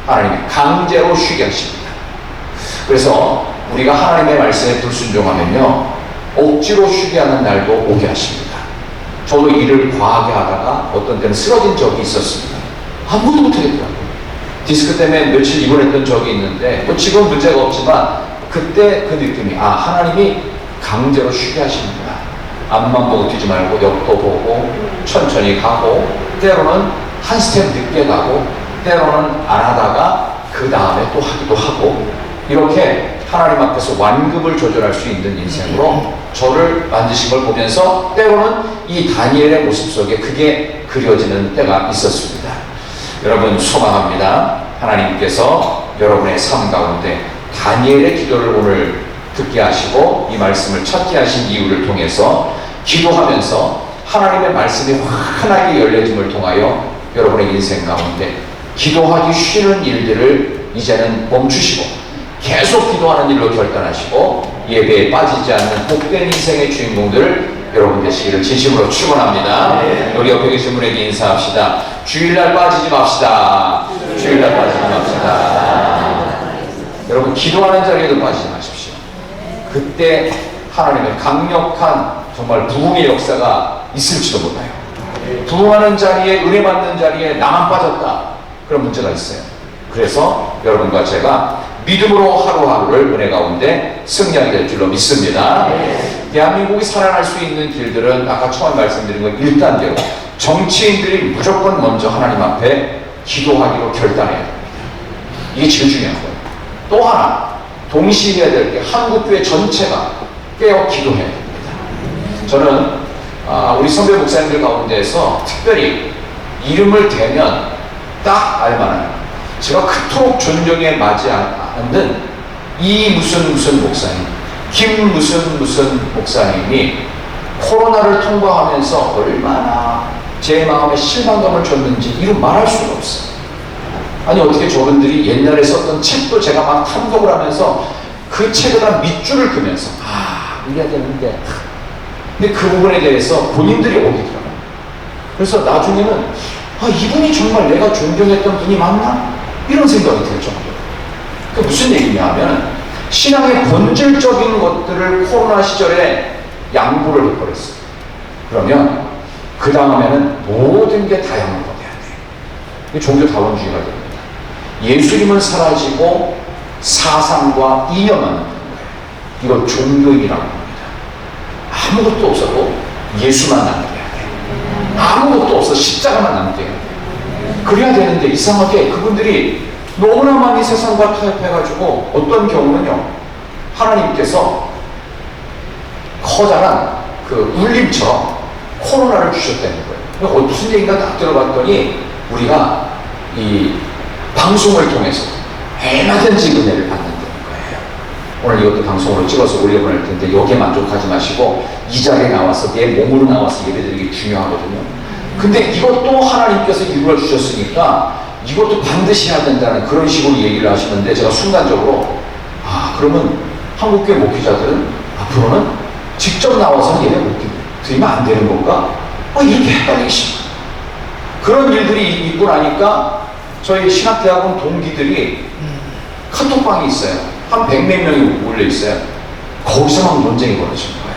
[SPEAKER 2] 하나님이 강제로 쉬게 하십니다. 그래서 우리가 하나님의 말씀에 불순종하면요 억지로 쉬게 하는 날도 오게 하십니다. 저도 일을 과하게 하다가 어떤 때는 쓰러진 적이 있었습니다. 아무도 못하겠더라고요. 디스크 때문에 며칠 입원했던 적이 있는데 뭐 지금 문제가 없지만 그때 그 느낌이 하나님이 강제로 쉬게 하시는구나. 앞만 보고 뛰지 말고 옆도 보고 천천히 가고 때로는 한 스텝 늦게 가고 때로는 안 하다가 그 다음에 또 하기도 하고 이렇게 하나님 앞에서 완급을 조절할 수 있는 인생으로 저를 만드신 걸 보면서 때로는 이 다니엘의 모습 속에 그게 그려지는 때가 있었습니다. 여러분 소망합니다. 하나님께서 여러분의 삶 가운데 다니엘의 기도를 오늘 듣게 하시고 이 말씀을 찾게 하신 이유를 통해서 기도하면서 하나님의 말씀이 환하게 열려짐을 통하여 여러분의 인생 가운데 기도하기 쉬는 일들을 이제는 멈추시고 계속 기도하는 일로 결단하시고 예배에 빠지지 않는 복된 인생의 주인공들을 여러분 되시기를 진심으로 축원합니다. 우리 옆에 계신 분에게 인사합시다. 주일날 빠지지 맙시다. 주일날 빠지지 맙시다. 여러분 기도하는 자리에도 빠지지 마십시오. 그때 하나님의 강력한 정말 부흥의 역사가 있을지도 몰라요. 부흥하는 자리에 은혜 받는 자리에 나만 빠졌다. 그런 문제가 있어요. 그래서 여러분과 제가 믿음으로 하루하루를 은혜 가운데 승리하게 될 줄로 믿습니다. 대한민국이 살아날 수 있는 길들은 아까 처음 말씀드린 건 1단계로 정치인들이 무조건 먼저 하나님 앞에 기도하기로 결단해야 됩니다. 이게 제일 중요한 거예요. 또 하나 동시에 해야 될 게 한국교회 전체가 깨어 기도해야 됩니다. 저는 우리 선배 목사님들 가운데에서 특별히 이름을 대면 딱 알만한 제가 그토록 존경에 맞지 않는 이 무슨 목사님, 김 무슨 목사님이 코로나를 통과하면서 얼마나 제 마음에 실망감을 줬는지 이루 말할 수가 없어요. 아니 어떻게 저분들이 옛날에 썼던 책도 제가 막 탐독을 하면서 그 책에다 밑줄을 그면서 이래야 되는데 근데 그 부분에 대해서 본인들이 오기더라고요. 그래서 나중에는 이분이 정말 내가 존경했던 분이 맞나? 이런 생각이 들 정도예요. 그 무슨 얘기냐 하면 신앙의 본질적인 것들을 코로나 시절에 양보를 해버렸어요. 그러면 그 다음에는 모든 게 다 양보돼야 돼요. 이게 종교다원주의가 됩니다. 예수님은 사라지고 사상과 이념만 남는 거예요. 이걸 종교인이라고 합니다. 아무것도 없어도 예수만 남겨야 돼요. 아무것도 없어 십자가만 남겨야 돼요. 그래야 되는데 이상하게 그분들이 너무나 많이 세상과 타협해가지고 어떤 경우는요 하나님께서 커다란 그 울림처럼 코로나를 주셨다는 거예요. 무슨 얘기인가 딱 들어봤더니 우리가 이 방송을 통해서 얼마든지 은혜를 받는다는 거예요. 오늘 이것도 방송으로 찍어서 올려보낼 텐데 여기에 만족하지 마시고 이 자리에 나와서 내 몸으로 나와서 예배드리기 중요하거든요. 근데 이것도 하나님께서 이루어 주셨으니까 이것도 반드시 해야 된다는 그런 식으로 얘기를 하시는데 제가 순간적으로 그러면 한국교회 목회자들은 앞으로는 직접 나와서 예배 못 드리면 안 되는 건가? 이렇게 헷갈리기 시작해요. 그런 일들이 있고 나니까 저희 신학대학원 동기들이 카톡방이 있어요. 한 100몇 명이 몰려 있어요. 거기서 막 논쟁이 벌어진 거예요.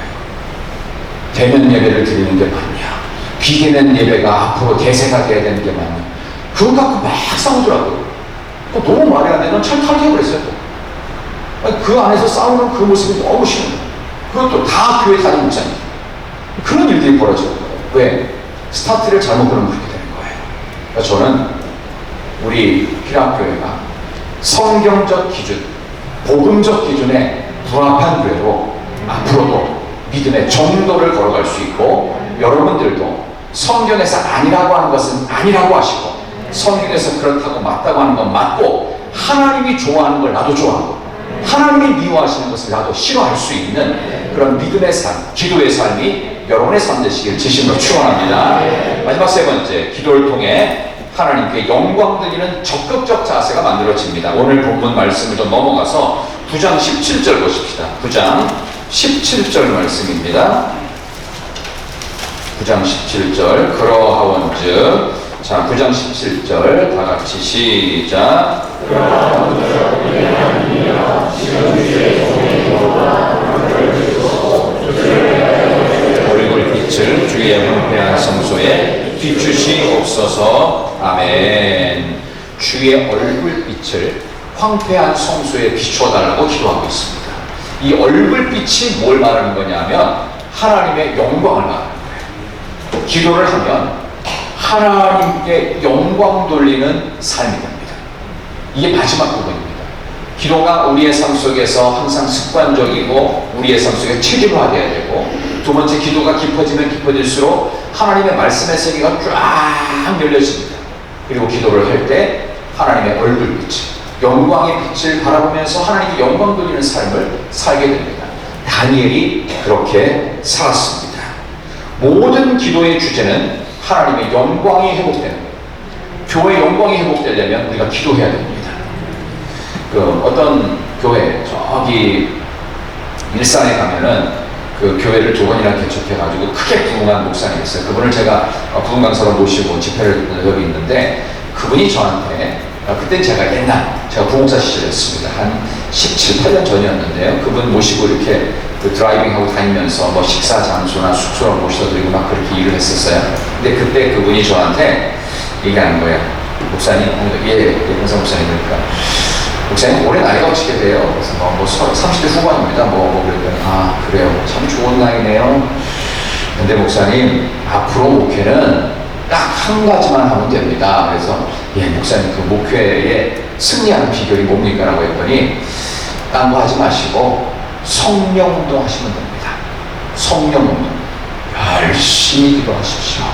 [SPEAKER 2] 대면 예배를 드리는 게 맞냐? 비대면 예배가 앞으로 대세가 돼야 되는 게 맞냐? 그거 갖고 막 싸우더라고요. 너무 말이 안 되면 참 탈퇴해버렸어요. 그 안에서 싸우는 그 모습이 너무 싫은 거예요. 그것도 다 교회 다니는 목사님. 그런 일들이 벌어지는 거예요. 왜? 스타트를 잘못 끊으면 그렇게 되는 그러니까 저는 우리 희락교회가 성경적 기준, 복음적 기준에 부합한 교회로 앞으로도 믿음의 정도를 걸어갈 수 있고, 여러분들도 성경에서 아니라고 하는 것은 아니라고 하시고, 성경에서 그렇다고 맞다고 하는 건 맞고, 하나님이 좋아하는 걸 나도 좋아하고, 하나님이 미워하시는 것을 나도 싫어할 수 있는 그런 믿음의 삶, 기도의 삶이 여러분의 삶 되시길 진심으로 축원합니다. 마지막 세 번째, 기도를 통해 하나님께 영광 드리는 적극적 자세가 만들어집니다. 오늘 본문 말씀을 좀 넘어가서 9장 17절 보십시다. 9장 17절 말씀입니다. 9장 17절, 그러하원즉, 자, 9장 17절 다 같이 시작. 얼굴빛을 주의 황폐한 성소에 비추시옵소서. 아멘. 주의 얼굴빛을 황폐한 성소에 비추어달라고 기도하고 있습니다. 이 얼굴빛이 뭘 말하는 거냐면 하나님의 영광을 말하는 거예요. 기도를 하면 하나님께 영광 돌리는 삶이 됩니다. 이게 마지막 부분입니다. 기도가 우리의 삶 속에서 항상 습관적이고 우리의 삶 속에 체계화되어야 되고, 두 번째, 기도가 깊어지면 깊어질수록 하나님의 말씀의 세계가 쫙 열려집니다. 그리고 기도를 할 때 하나님의 얼굴빛, 영광의 빛을 바라보면서 하나님께 영광 돌리는 삶을 살게 됩니다. 다니엘이 그렇게 살았습니다. 모든 기도의 주제는 하나님의 영광이 회복되는 거예요. 교회의 영광이 회복되려면 우리가 기도해야 됩니다. 어떤 교회, 저기 일산에 가면은 그 교회를 2번이나 개척해가지고 크게 부흥한 목사님이 있어요. 그분을 제가 부흥 강사로 모시고 집회를 여기 있는데, 그분이 저한테, 그때 제가 제가 부흥사 시절이었습니다. 한 17, 18년 전이었는데요. 그분 모시고 이렇게 드라이빙하고 다니면서 뭐 식사 장소나 숙소를 모셔드리고 막 그렇게 일을 했었어요. 근데 그때 그분이 저한테 얘기하는 거예요. 목사님, 현사 목사님이니까, 목사님 올해 나이가 어떻게 돼요? 그래서 뭐 30대 후반입니다. 그랬더니, 아, 그래요. 참 좋은 나이네요. 근데 목사님, 앞으로 목회는 딱 한 가지만 하면 됩니다. 그래서, 목사님, 그 목회에 승리하는 비결이 뭡니까? 라고 했더니, 딴 거 하지 마시고 성령 운동 하시면 됩니다. 성령 운동. 열심히 기도하십시오.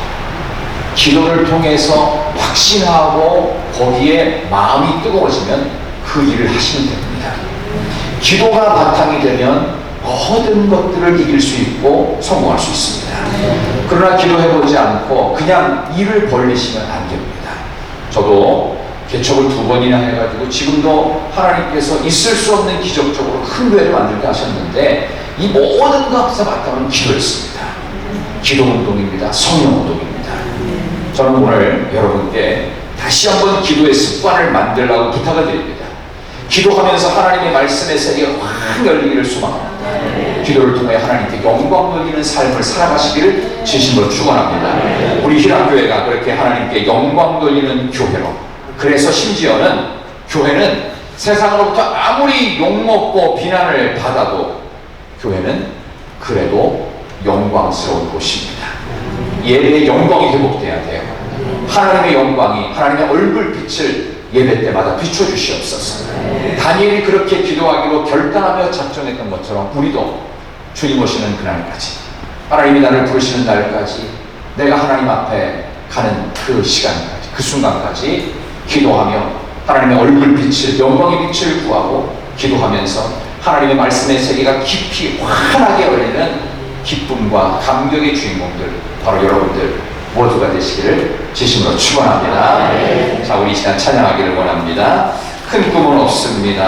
[SPEAKER 2] 기도를 통해서 확신하고 거기에 마음이 뜨거워지면 그 일을 하시면 됩니다. 기도가 바탕이 되면 모든 것들을 이길 수 있고 성공할 수 있습니다. 그러나 기도해보지 않고 그냥 일을 벌리시면 안 됩니다. 저도 개척을 2번이나 해가지고 지금도 하나님께서 있을 수 없는 기적적으로 큰 교회를 만들게 하셨는데, 이 모든 것 앞에서 바탕은 기도였습니다. 기도 운동입니다. 성령 운동입니다. 저는 오늘 여러분께 다시 한번 기도의 습관을 만들라고 부탁을 드립니다. 기도하면서 하나님의 말씀의 세계가 확 열리기를 소망합니다. 기도를 통해 하나님께 영광 돌리는 삶을 살아가시기를 진심으로 축원합니다. 우리 희락교회가 그렇게 하나님께 영광 돌리는 교회로, 그래서 심지어는 교회는 세상으로부터 아무리 욕먹고 비난을 받아도 교회는 그래도 영광스러운 곳입니다. 예배의 영광이 회복돼야 돼요. 하나님의 영광이, 하나님의 얼굴빛을 예배 때마다 비춰주시옵소서. 다니엘이 그렇게 기도하기로 결단하며 작정했던 것처럼 우리도 주님 오시는 그날까지, 하나님이 나를 부르시는 날까지, 내가 하나님 앞에 가는 그 시간까지, 그 순간까지 기도하며 하나님의 얼굴빛을, 영광의 빛을 구하고 기도하면서 하나님의 말씀의 세계가 깊이 환하게 열리는 기쁨과 감격의 주인공들, 바로 여러분들 모두가 되시기를 진심으로 축원합니다. 자, 우리 이 시간 찬양하기를 원합니다. 큰 꿈은 없습니다.